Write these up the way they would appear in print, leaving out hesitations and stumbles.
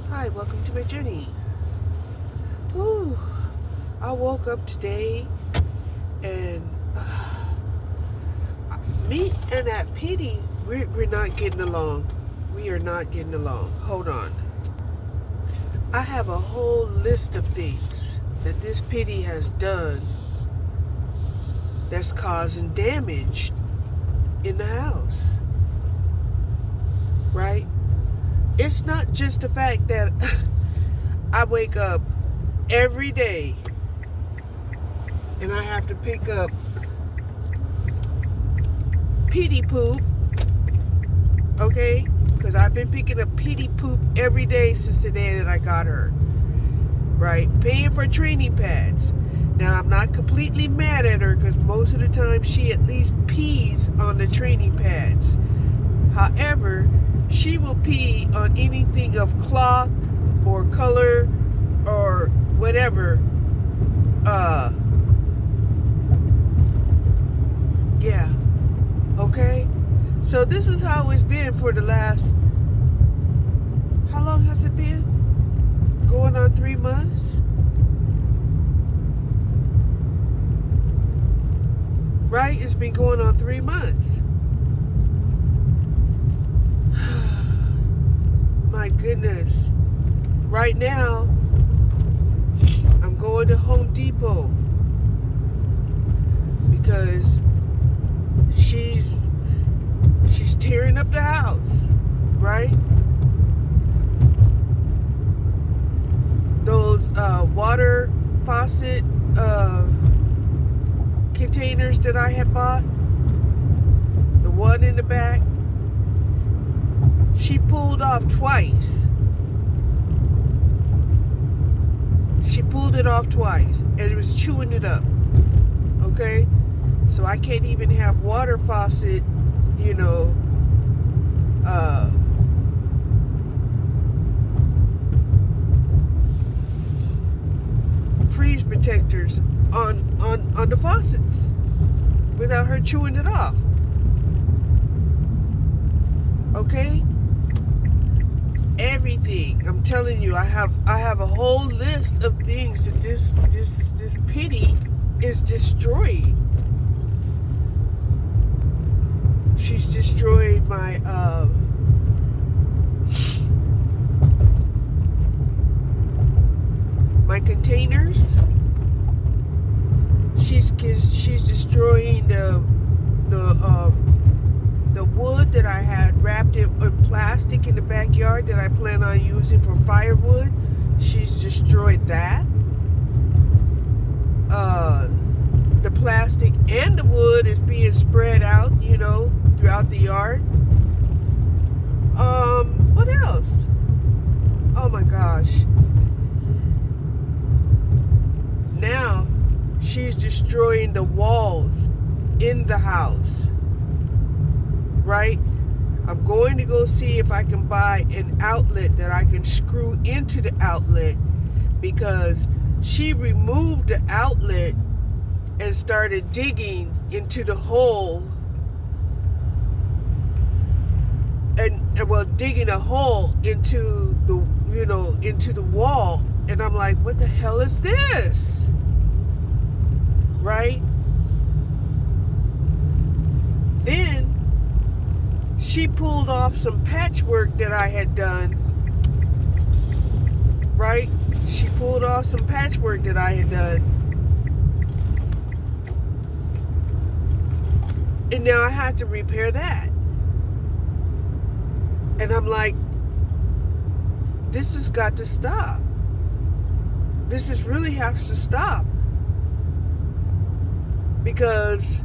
Hi, welcome to my journey. Whew. I woke up today and me and that PD, we're not getting along. We are not getting along. Hold on. I have a whole list of things that this PD has done that's causing damage in the house. Right? It's not just the fact that I wake up every day and I have to pick up PD poop, okay? Because I've been picking up PD poop every day since the day that I got her, right? Paying for training pads. Now, I'm not completely mad at her because most of the time she at least pees on the training pads. However, she will pee on anything of cloth or color or whatever. Yeah. Okay? So this is how it's been for the last, how long has it been? Going on 3 months? Right? It's been going on 3 months. My goodness. Right now, I'm going to Home Depot because she's tearing up the house, right? Those water faucet containers that I had bought, the one in the back, she pulled off twice. She pulled it off twice and it was chewing it up. Okay? So I can't even have water faucet, freeze protectors on the faucets without her chewing it off. Okay? Everything. I'm telling you, I have a whole list of things that this pity is destroying. She's destroyed my my containers. She's destroying the wood that I had wrapped in plastic in the backyard that I plan on using for firewood. She's destroyed that. The plastic and the wood is being spread out, throughout the yard. What else? Oh my gosh. Now she's destroying the walls in the house. Right? I'm going to go see if I can buy an outlet that I can screw into the outlet because she removed the outlet and started digging into the hole digging a hole into the wall, and I'm like, what the hell is this? Right? Then she pulled off some patchwork that I had done. Right? She pulled off some patchwork that I had done. And now I have to repair that. And I'm like, this has got to stop. This really has to stop. Because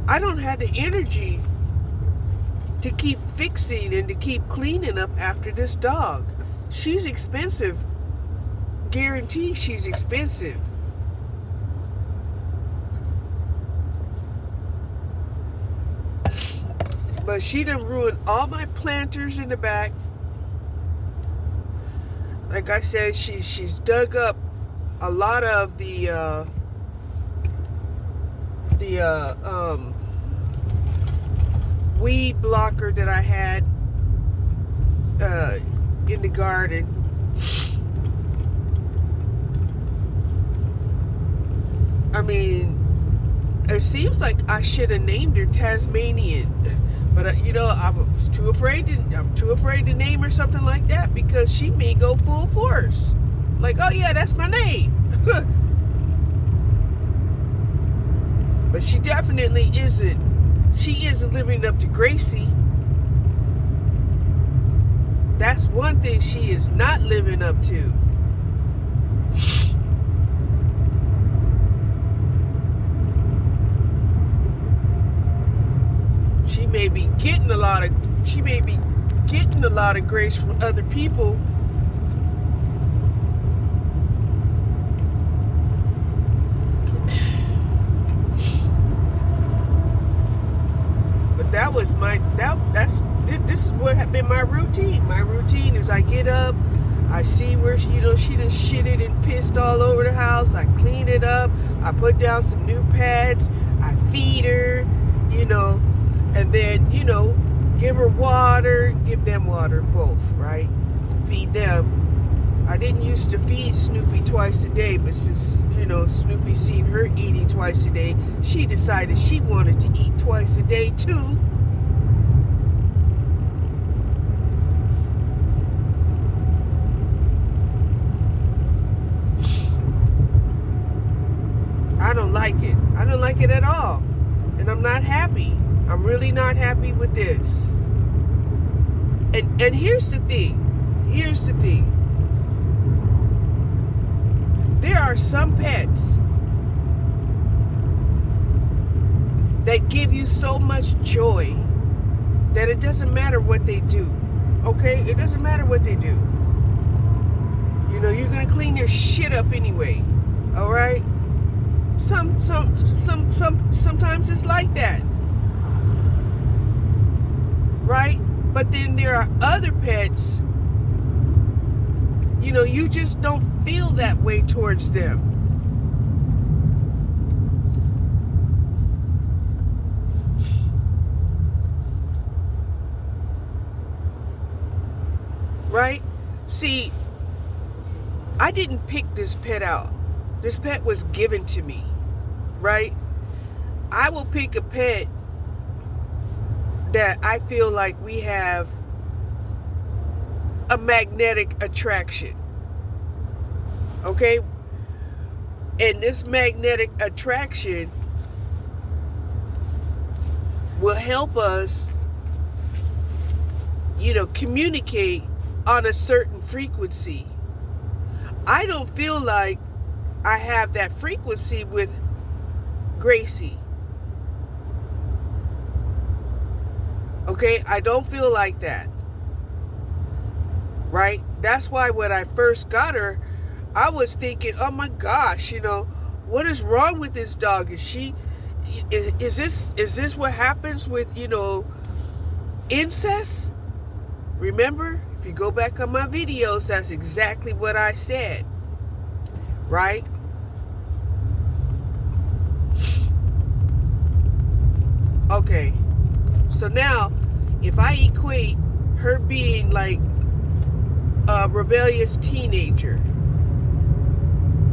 I don't have the energy to keep fixing and to keep cleaning up after this dog. She's expensive. Guarantee she's expensive. But she done ruined all my planters in the back. Like I said, she's dug up a lot of the weed blocker that I had in the garden. I mean, it seems like I should have named her Tasmanian, but I'm too afraid to name her something like that because she may go full force. Like, oh yeah, that's my name. But she definitely isn't. She isn't living up to Gracie. That's one thing she is not living up to. She may be getting a lot of grace from other people. But this is what had been my routine. My routine is I get up, I see where she done shitted and pissed all over the house. I clean it up. I put down some new pads. I feed her, and then, give her water, give them water, both, right? Feed them. I didn't used to feed Snoopy twice a day, but since, Snoopy seen her eating twice a day, she decided she wanted to eat twice a day too. I don't like it. I don't like it at all. And I'm not happy. I'm really not happy with this. And here's the thing. There are some pets that give you so much joy that it doesn't matter what they do. Okay? It doesn't matter what they do. You're gonna clean your shit up anyway. Alright? Sometimes it's like that. Right? But then there are other pets, you just don't feel that way towards them. Right? See, I didn't pick this pet out. This pet was given to me, right? I will pick a pet that I feel like we have a magnetic attraction, okay? And this magnetic attraction will help us, communicate on a certain frequency. I don't feel like I have that frequency with Gracie. Okay, I don't feel like that. Right? That's why when I first got her, I was thinking, oh my gosh, what is wrong with this dog? Is this what happens with, incest? Remember, if you go back on my videos, that's exactly what I said. Right? Okay. So now, if I equate her being like a rebellious teenager,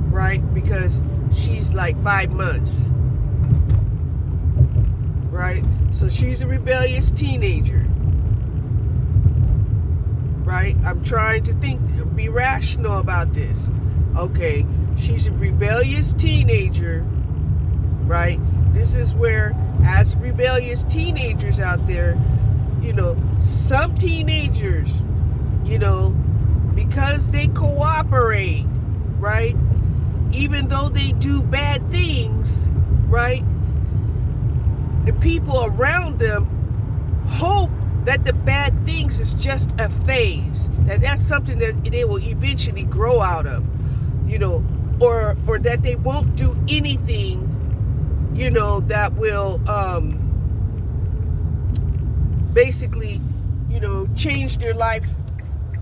right? Because she's like 5 months, right? So she's a rebellious teenager, right? I'm trying to be rational about this. Okay, she's a rebellious teenager, right? This is where, as rebellious teenagers out there, some teenagers, because they cooperate, right? Even though they do bad things, right? The people around them hope that the bad things is just a phase, that's something that they will eventually grow out of, or that they won't do anything, that will basically, change their life,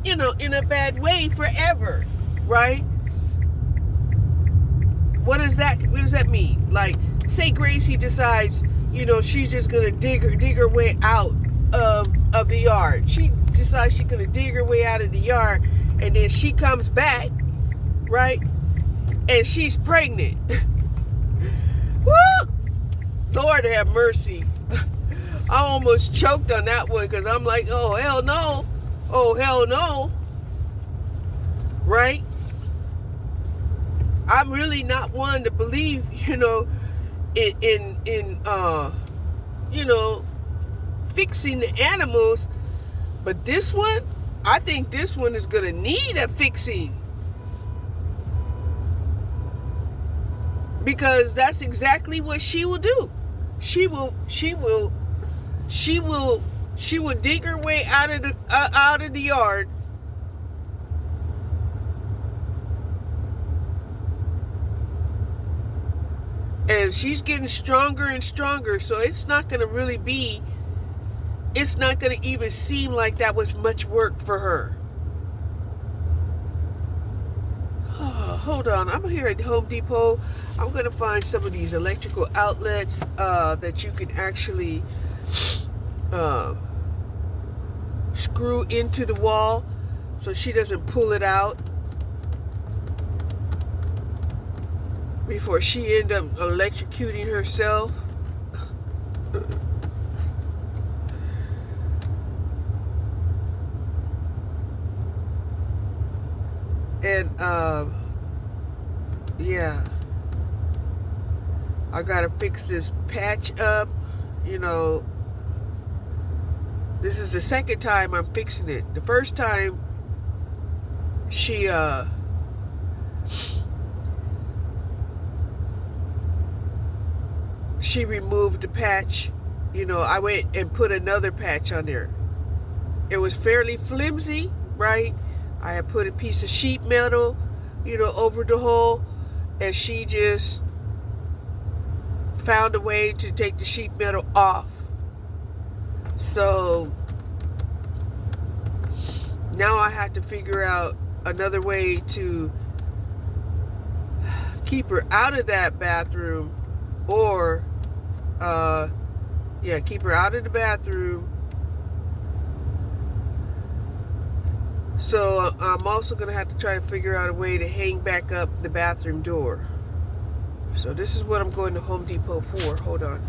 in a bad way forever, right? What does that mean? Like, say Gracie decides, she's just gonna dig her way out of the yard. She decides outside. She's gonna dig her way out of the yard, and then she comes back, right? And she's pregnant. Woo! Lord have mercy. I almost choked on that one because I'm like, oh hell no, oh hell no, right? I'm really not one to believe, in fixing the animals, but this one, I think this one is gonna need a fixing, because that's exactly what she will do. She will dig her way out of the yard, and she's getting stronger and stronger. So it's not going to even seem like that was much work for her. Oh, hold on, I'm here at Home Depot. I'm going to find some of these electrical outlets that you can actually screw into the wall so she doesn't pull it out before she end up electrocuting herself. And yeah, I gotta fix this patch up. This is the second time I'm fixing it. The first time she removed the patch, I went and put another patch on there. It was fairly flimsy, right? I had put a piece of sheet metal, over the hole, and she just found a way to take the sheet metal off. So now I have to figure out another way to keep her out of that bathroom, or keep her out of the bathroom. So I'm also going to have to try to figure out a way to hang back up the bathroom door. So this is what I'm going to Home Depot for. Hold on.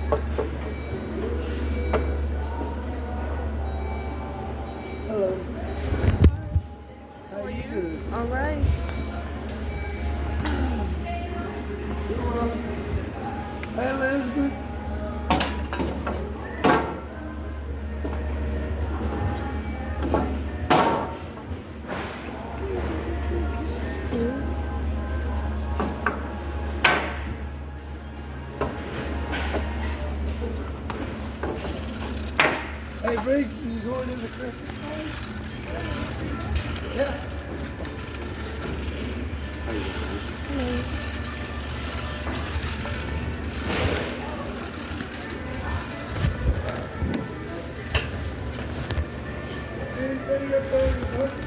Hello. How you doing? All right. Hey, Elizabeth. This is cool. Hey, Briggs, you going in the Christmas party? Yeah. Anybody up there working?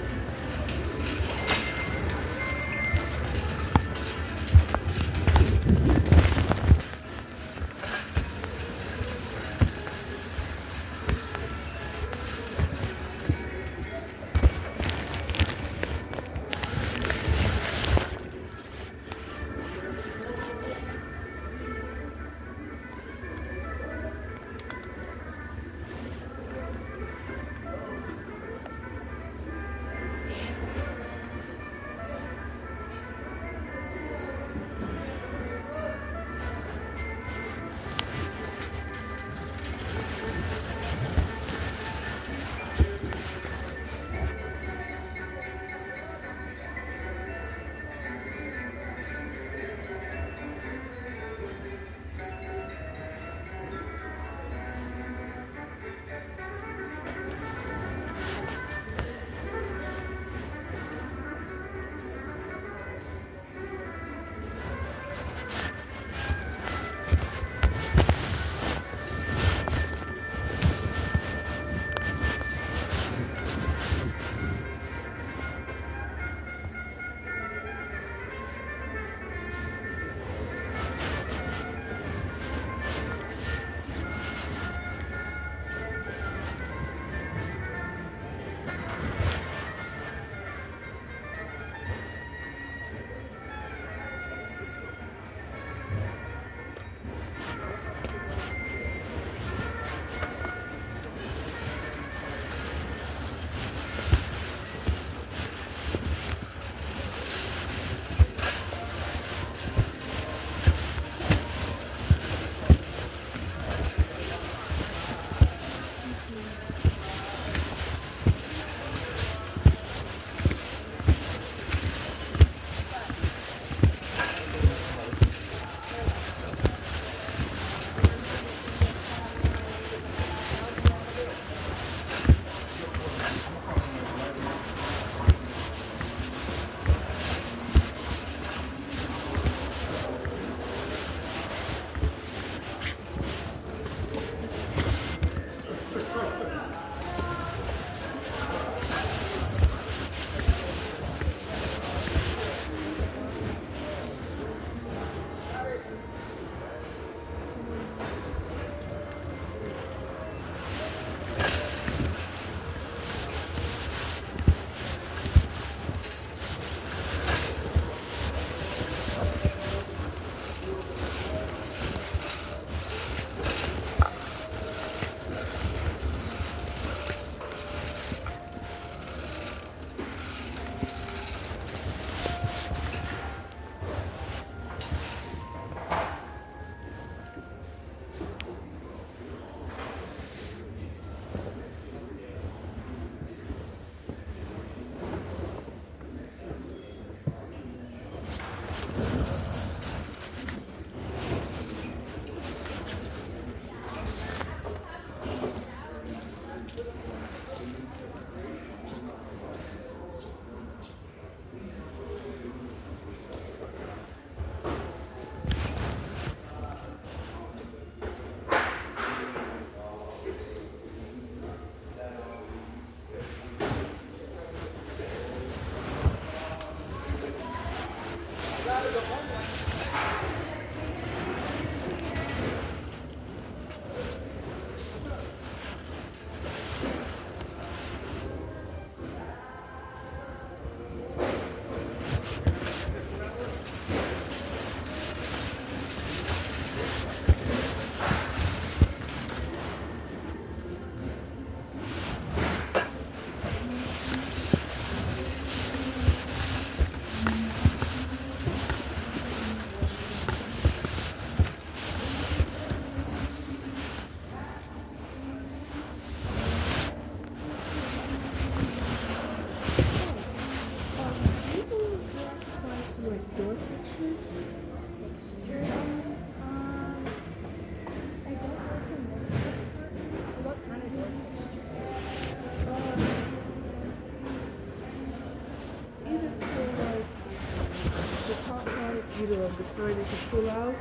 the kind that you pull out,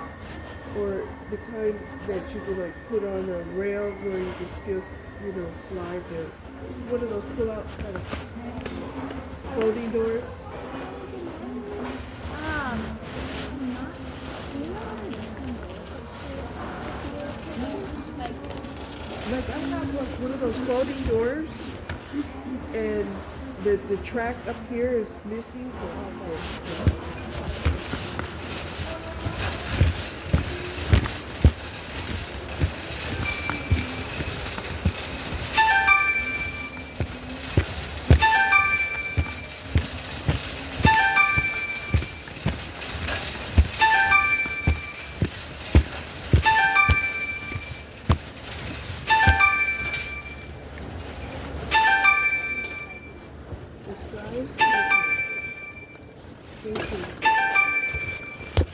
or the kind that you can like put on a rail where you can still, slide the, one of those pull out kind of folding doors. Like I have one of those folding doors, and the track up here is missing. So